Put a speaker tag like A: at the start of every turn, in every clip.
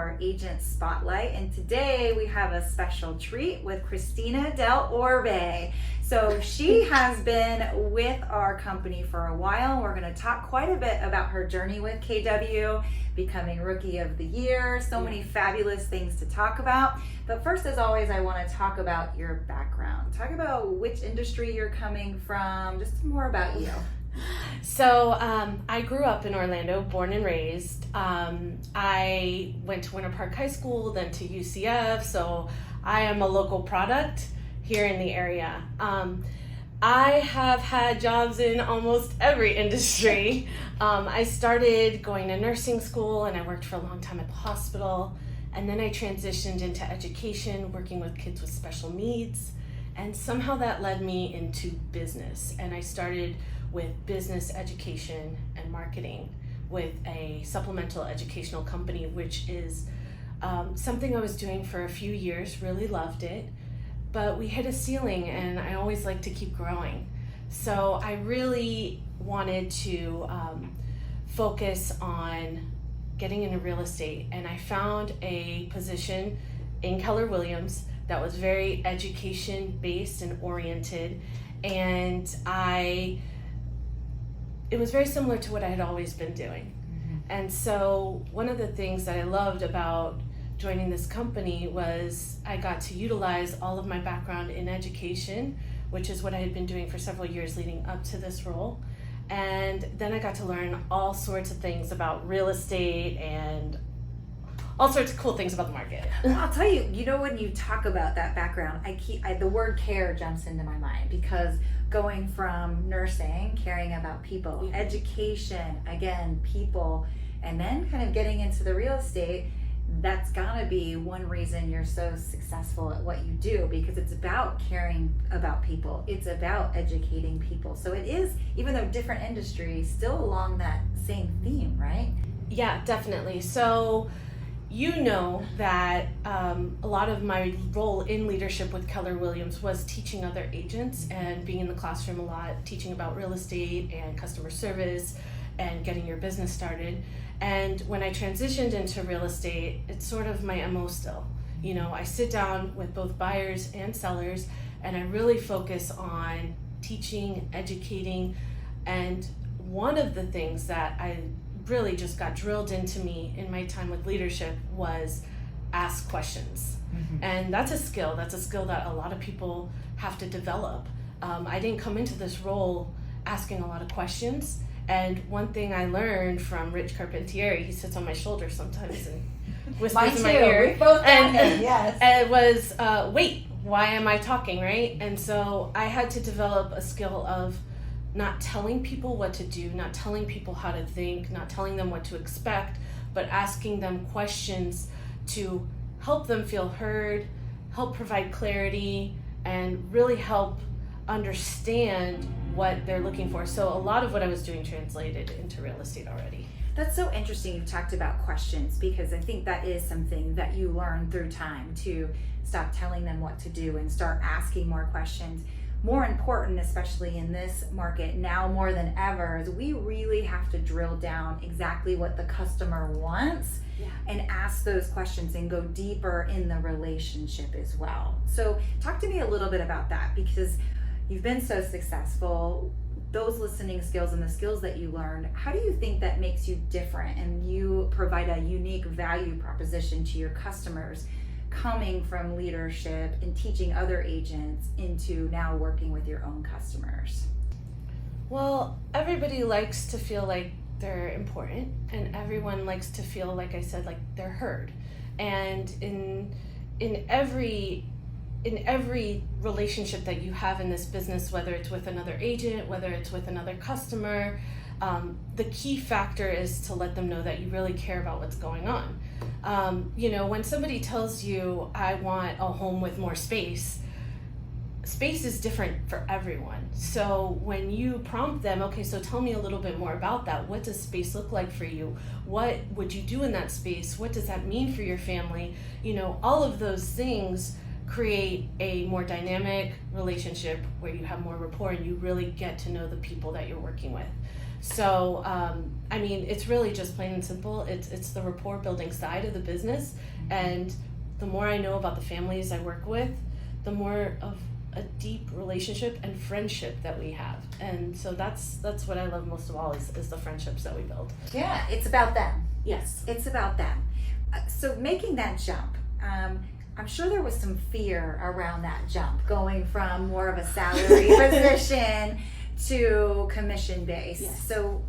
A: our agent spotlight, and today we have a special treat with Cristina del Orbe. So she has been with our company for a while. We're going to talk quite a bit about her journey with KW, becoming Rookie of the Year, so many fabulous things to talk about. But first, as always, I want to talk about your background. Talk about which industry you're coming from, just more about you.
B: So I grew up in Orlando, born and raised. I went to Winter Park High School, then to UCF, so I am a local product here in the area. I have had jobs in almost every industry. I started going to nursing school and I worked for a long time at the hospital. And then I transitioned into education, working with kids with special needs. And somehow that led me into business. And I started with business education and marketing with a supplemental educational company, which is something I was doing for a few years, really loved it. But we hit a ceiling and I always like to keep growing. So I really wanted to focus on getting into real estate, and I found a position in Keller Williams that was very education based and oriented, and it was very similar to what I had always been doing. And so one of the things that I loved about joining this company was I got to utilize all of my background in education, which is what I had been doing for several years leading up to this role. And then I got to learn all sorts of things about real estate and all sorts of cool things about the market.
A: Well, I'll tell you, when you talk about that background, the word care jumps into my mind, because going from nursing, caring about people, education, again, people, and then kind of getting into the real estate, that's gotta be one reason you're so successful at what you do, because it's about caring about people. It's about educating people. So it is, even though different industries, still along that same theme, right?
B: Yeah, definitely. So you know that a lot of my role in leadership with Keller Williams was teaching other agents and being in the classroom a lot, teaching about real estate and customer service and getting your business started. And when I transitioned into real estate, it's sort of my MO still. I sit down with both buyers and sellers, and I really focus on teaching, educating. And one of the things that I really just got drilled into me in my time with leadership was ask questions. And that's a skill that a lot of people have to develop. I didn't come into this role asking a lot of questions. And one thing I learned from Rich Carpentieri, he sits on my shoulder sometimes and whispers in my ear.
A: We both and yes.
B: And it was, wait, why am I talking, right? And so I had to develop a skill of not telling people what to do, not telling people how to think, not telling them what to expect, but asking them questions to help them feel heard, help provide clarity, and really help understand what they're looking for. So a lot of what I was doing translated into real estate already.
A: That's so interesting. You talked about questions, because I think that is something that you learn through time, to stop telling them what to do and start asking more questions. More important, especially in this market now more than ever, is we really have to drill down exactly what the customer wants and ask those questions and go deeper in the relationship as well. So talk to me a little bit about that, because you've been so successful. Those listening skills and the skills that you learned, how do you think that makes you different and you provide a unique value proposition to your customers, coming from leadership and teaching other agents into now working with your own customers?
B: Well, everybody likes to feel like they're important, and everyone likes to feel, like I said, like they're heard. And in every relationship that you have in this business, whether it's with another agent, whether it's with another customer, the key factor is to let them know that you really care about what's going on. When somebody tells you, I want a home with more space, space is different for everyone. So when you prompt them, okay, so tell me a little bit more about that. What does space look like for you? What would you do in that space? What does that mean for your family? All of those things create a more dynamic relationship where you have more rapport and you really get to know the people that you're working with. So, I mean, it's really just plain and simple. It's the rapport building side of the business. And the more I know about the families I work with, the more of a deep relationship and friendship that we have. And so that's what I love most of all is the friendships that we build.
A: Yeah, it's about them.
B: Yes.
A: It's about them. So making that jump, I'm sure there was some fear around that jump, going from more of a salary position to commission based.
B: Yes.
A: So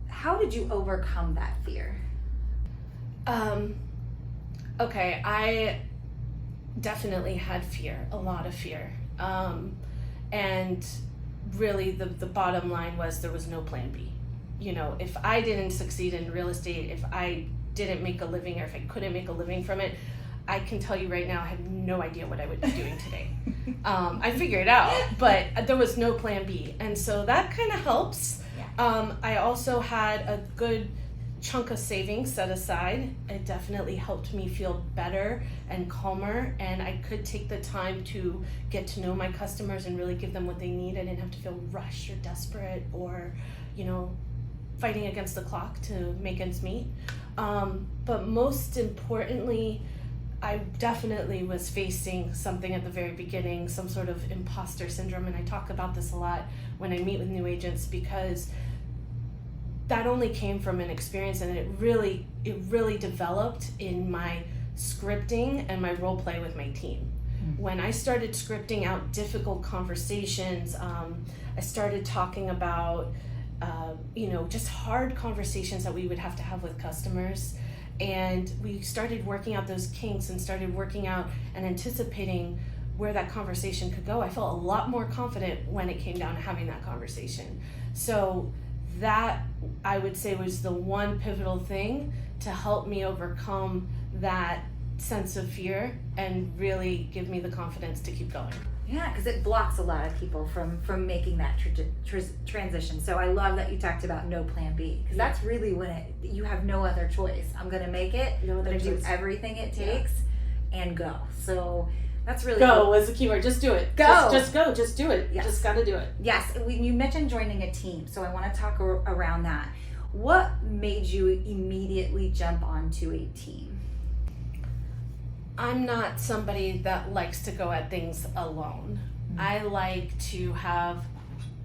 A: how did you overcome that fear?
B: Okay, I definitely had fear, a lot of fear. And really the bottom line was there was no plan B. You know, if I didn't succeed in real estate, if I didn't make a living, or if I couldn't make a living from it, I can tell you right now, I have no idea what I would be doing today. I figured it out, but there was no plan B. And so that kind of helps.
A: Yeah.
B: I also had a good chunk of savings set aside. It definitely helped me feel better and calmer, and I could take the time to get to know my customers and really give them what they need. I didn't have to feel rushed or desperate or, you know, fighting against the clock to make ends meet. But most importantly, I definitely was facing something at the very beginning, some sort of imposter syndrome, and I talk about this a lot when I meet with new agents, because that only came from an experience, and it really developed in my scripting and my role play with my team. When I started scripting out difficult conversations, I started talking about just hard conversations that we would have to have with customers. And we started working out those kinks and started working out and anticipating where that conversation could go. I felt a lot more confident when it came down to having that conversation. So that, I would say, was the one pivotal thing to help me overcome that sense of fear and really give me the confidence to keep going.
A: Yeah, because it blocks a lot of people from making that transition. So I love that you talked about no plan B, because that's really when you have no other choice. I'm going to make it. I'm going to do everything it takes and go. So that's really
B: go
A: cool.
B: was the key word. Just do it.
A: Go.
B: Just go. Just do it.
A: Yes.
B: Just got to do it.
A: Yes. You mentioned joining a team, so I want to talk around that. What made you immediately jump onto a team?
B: I'm not somebody that likes to go at things alone. I like to have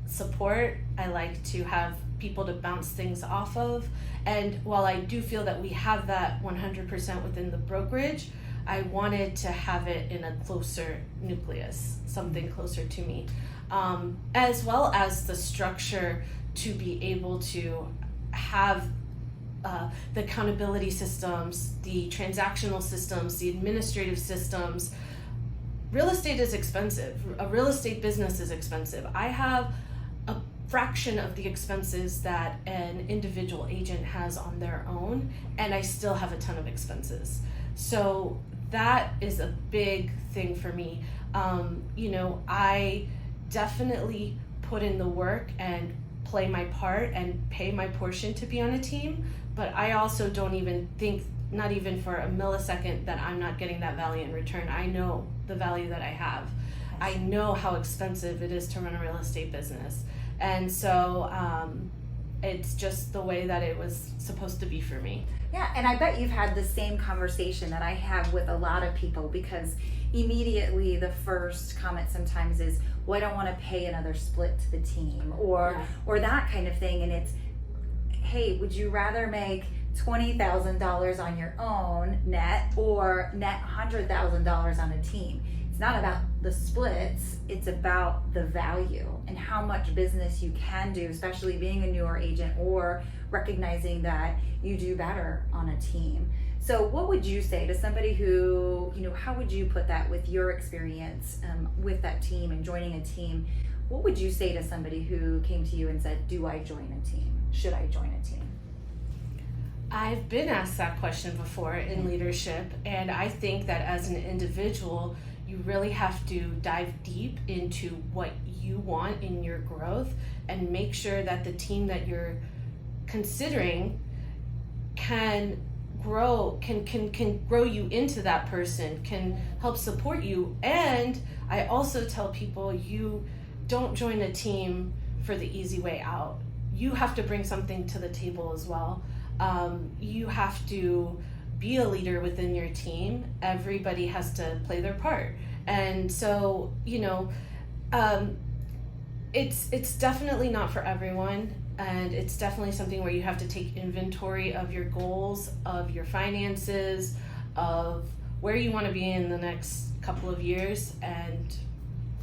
B: support. I like to have people to bounce things off of. And while I do feel that we have that 100% within the brokerage, I wanted to have it in a closer nucleus, something closer to me, as well as the structure to be able to have the accountability systems, the transactional systems, the administrative systems. Real estate is expensive. A real estate business is expensive. I have a fraction of the expenses that an individual agent has on their own, and I still have a ton of expenses. So that is a big thing for me. I definitely put in the work and play my part and pay my portion to be on a team, but I also don't even think, not even for a millisecond, that I'm not getting that value in return. I know the value that I have. I know how expensive it is to run a real estate business. And so it's just the way that it was supposed to be for me.
A: Yeah, and I bet you've had the same conversation that I have with a lot of people, because immediately the first comment sometimes is, well, I don't want to pay another split to the team, or that kind of thing. And it's, hey, would you rather make $20,000 on your own net or net $100,000 on a team? It's not about the splits, it's about the value and how much business you can do, especially being a newer agent, or recognizing that you do better on a team. So what would you say to somebody who, how would you put that with your experience with that team and joining a team? What would you say to somebody who came to you and said, do I join a team? Should I join a team?
B: I've been asked that question before in leadership, and I think that as an individual, you really have to dive deep into what you want in your growth and make sure that the team that you're considering can grow you into that person, can help support you. And I also tell people, you don't join a team for the easy way out. you have to bring something to the table as well. You have to be a leader within your team. Everybody has to play their part. And so, it's definitely not for everyone. And it's definitely something where you have to take inventory of your goals, of your finances, of where you want to be in the next couple of years. And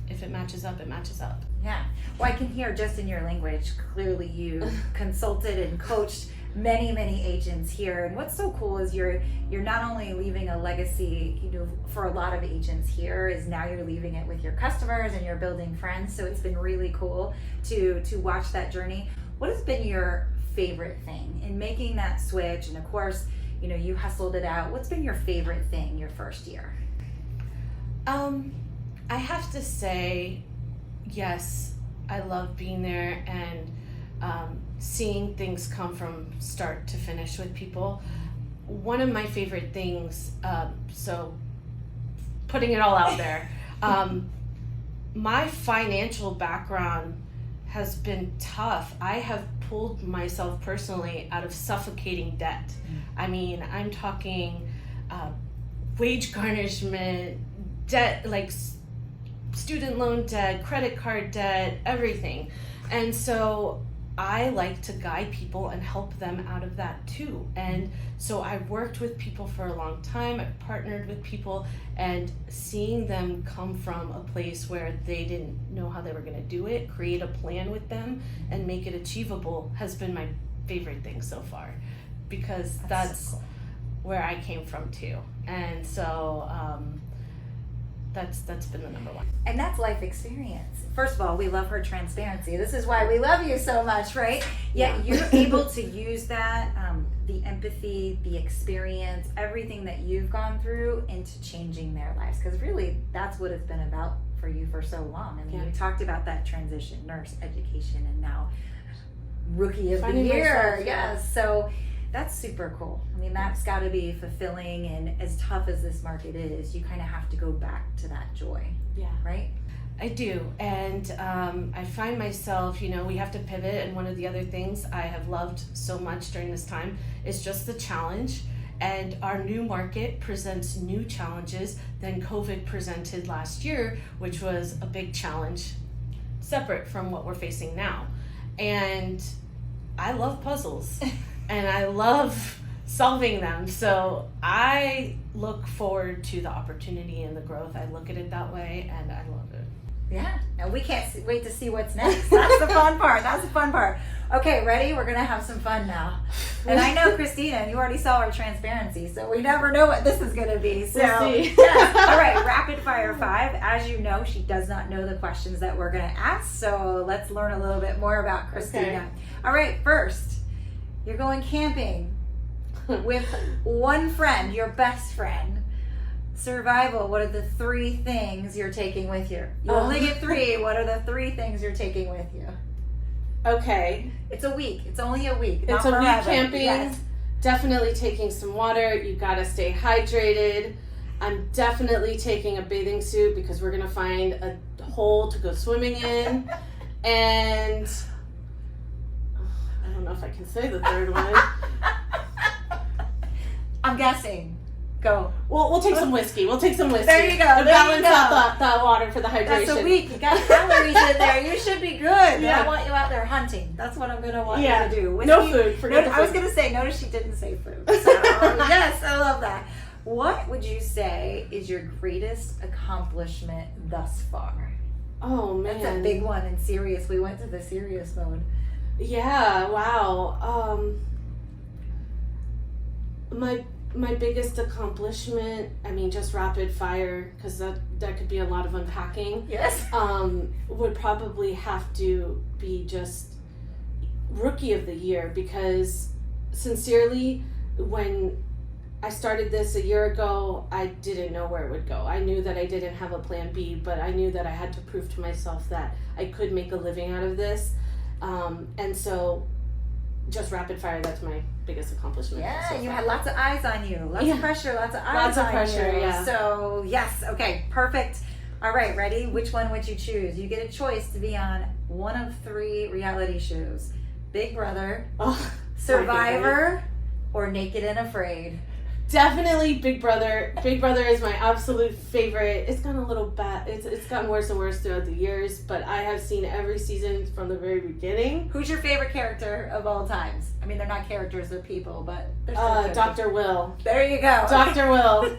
B: if it matches up, it matches up.
A: Yeah. Well, I can hear just in your language, clearly you consulted and coached many, many agents here. And what's so cool is you're not only leaving a legacy, for a lot of agents here, is now you're leaving it with your customers and you're building friends. So it's been really cool to watch that journey. What has been your favorite thing in making that switch? And of course, you hustled it out. What's been your favorite thing your first year?
B: I have to say, yes, I love being there and seeing things come from start to finish with people. One of my favorite things, so putting it all out there, my financial background has been tough. I have pulled myself personally out of suffocating debt. I mean, I'm talking wage garnishment, debt, like student loan debt, credit card debt, everything. And so I like to guide people and help them out of that too. And so I worked with people for a long time. I partnered with people, and seeing them come from a place where they didn't know how they were going to do it, create a plan with them and make it achievable has been my favorite thing so far, because that's
A: so cool.
B: Where I came from too. And so that's been the number one.
A: And that's life experience. First of all, we love her transparency. This is why we love you so much, right? Yet you're able to use that, the empathy, the experience, everything that you've gone through into changing their lives. Because really, that's what it's been about for you for so long. I mean, you talked about that transition, nurse, education, and now rookie of the year. Yes. So that's super cool. I mean, that's got to be fulfilling, and as tough as this market is, you kind of have to go back to that joy.
B: Yeah.
A: Right?
B: I do. And I find myself, we have to pivot. And one of the other things I have loved so much during this time is just the challenge. And our new market presents new challenges than COVID presented last year, which was a big challenge separate from what we're facing now. And I love puzzles. And I love solving them. So I look forward to the opportunity and the growth. I look at it that way, and I love it.
A: Yeah. No, we can't wait to see what's next. That's the fun part. That's the fun part. Okay, ready? We're going to have some fun now. And I know, Cristina, you already saw our transparency, so we never know what this is going to be. So,
B: we'll see.
A: Yes. All right, rapid fire 5. As you know, she does not know the questions that we're going to ask, so let's learn a little bit more about Cristina.
B: Okay.
A: All right, first, you're going camping with one friend, your best friend. Survival, what are the 3 things you're taking with you? You only get 3. What are the 3 things you're taking with you?
B: Okay.
A: It's a week. It's only a week.
B: It's a week camping. Yes. Definitely taking some water. You gotta stay hydrated. I'm definitely taking a bathing suit because we're gonna find a hole to go swimming in. And I don't know if I can say the third one.
A: I'm guessing. Go.
B: We'll take some whiskey. We'll take some whiskey.
A: There you go.
B: To balance out that water for the hydration.
A: That's a week. You got calories in there. You should be good.
B: Yeah.
A: I want you out there hunting. That's what I'm going to want you to do. Whiskey.
B: No food. Forget the food.
A: I was going to say, notice she didn't say food. So, yes, I love that. What would you say is your greatest accomplishment thus far?
B: Oh, man.
A: That's a big one and serious. We went to the serious mode.
B: Yeah, wow. My biggest accomplishment, I mean, just rapid fire, because that could be a lot of unpacking.
A: Yes.
B: Would probably have to be just rookie of the year, because sincerely, when I started this a year ago, I didn't know where it would go. I knew that I didn't have a plan B, but I knew that I had to prove to myself that I could make a living out of this. And so just rapid fire, that's my biggest accomplishment.
A: Yeah,
B: so
A: you
B: far.
A: had lots of eyes on you. Lots of pressure, lots of eyes
B: Lots of
A: on
B: pressure,
A: you.
B: yeah.
A: So, yes, okay, perfect. All right, ready? Which one would you choose? You get a choice to be on one of 3 reality shows. Big Brother,
B: Oh,
A: Survivor, or Naked and Afraid?
B: definitely Big Brother. Big Brother is my absolute favorite. It's gotten a little bad. It's gotten worse and worse throughout the years, but I have seen every season from the very beginning.
A: Who's your favorite character of all times? I mean, they're not characters, they're people, but they're still characters.
B: Dr. Will.
A: There you go.
B: Dr. Will.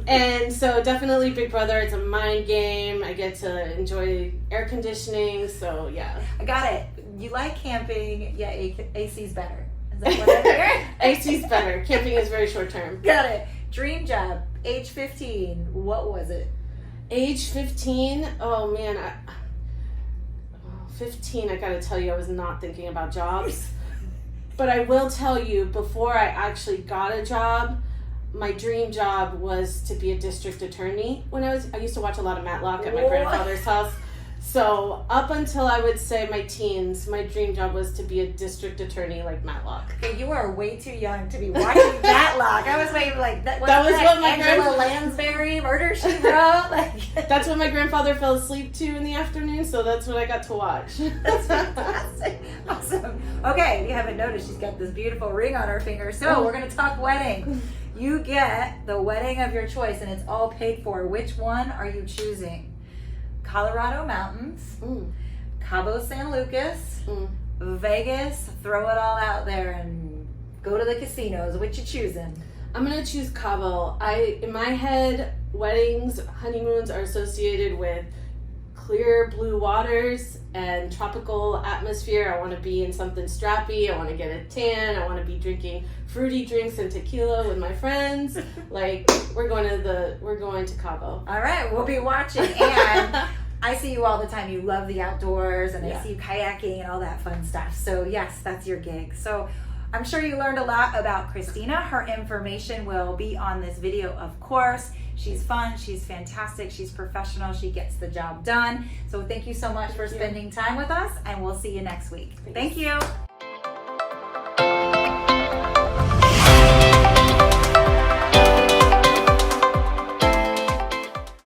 B: And so definitely Big Brother. It's a mind game. I get to enjoy air conditioning. So yeah.
A: I got it. You like camping, yeah, AC's better. Is that what I hear?
B: AC's better. Camping is very short term.
A: Got it. Dream job, age 15. What was it?
B: Age 15? Oh man. 15, I gotta tell you, I was not thinking about jobs. But I will tell you, before I actually got a job, my dream job was to be a district attorney. I used to watch a lot of Matlock at my grandfather's house. So up until I would say my teens, my dream job was to be a district attorney like Matlock.
A: Okay, you are way too young to be watching Matlock. I was waiting like that.
B: That was what my
A: Angela Lansbury, Murder She Wrote. Like
B: that's what my grandfather fell asleep to in the afternoon. So that's what I got to watch.
A: That's fantastic. Awesome. Okay, if you haven't noticed, she's got this beautiful ring on her finger. So we're gonna talk wedding. You get the wedding of your choice, and it's all paid for. Which one are you choosing? Colorado Mountains, Cabo San Lucas, Vegas, throw it all out there and go to the casinos. What you choosing?
B: I'm gonna choose Cabo. In my head, weddings, honeymoons are associated with clear blue waters and tropical atmosphere. I want to be in something strappy. I want to get a tan. I want to be drinking fruity drinks and tequila with my friends. Like we're going to Cabo.
A: All right, we'll be watching. And I see you all the time. You love the outdoors, and I see you kayaking and all that fun stuff. So yes, that's your gig. So I'm sure you learned a lot about Cristina. Her information will be on this video, of course. She's fun, she's fantastic, she's professional, she gets the job done. So thank you so much for spending time with us, and we'll see you next week. Thank you.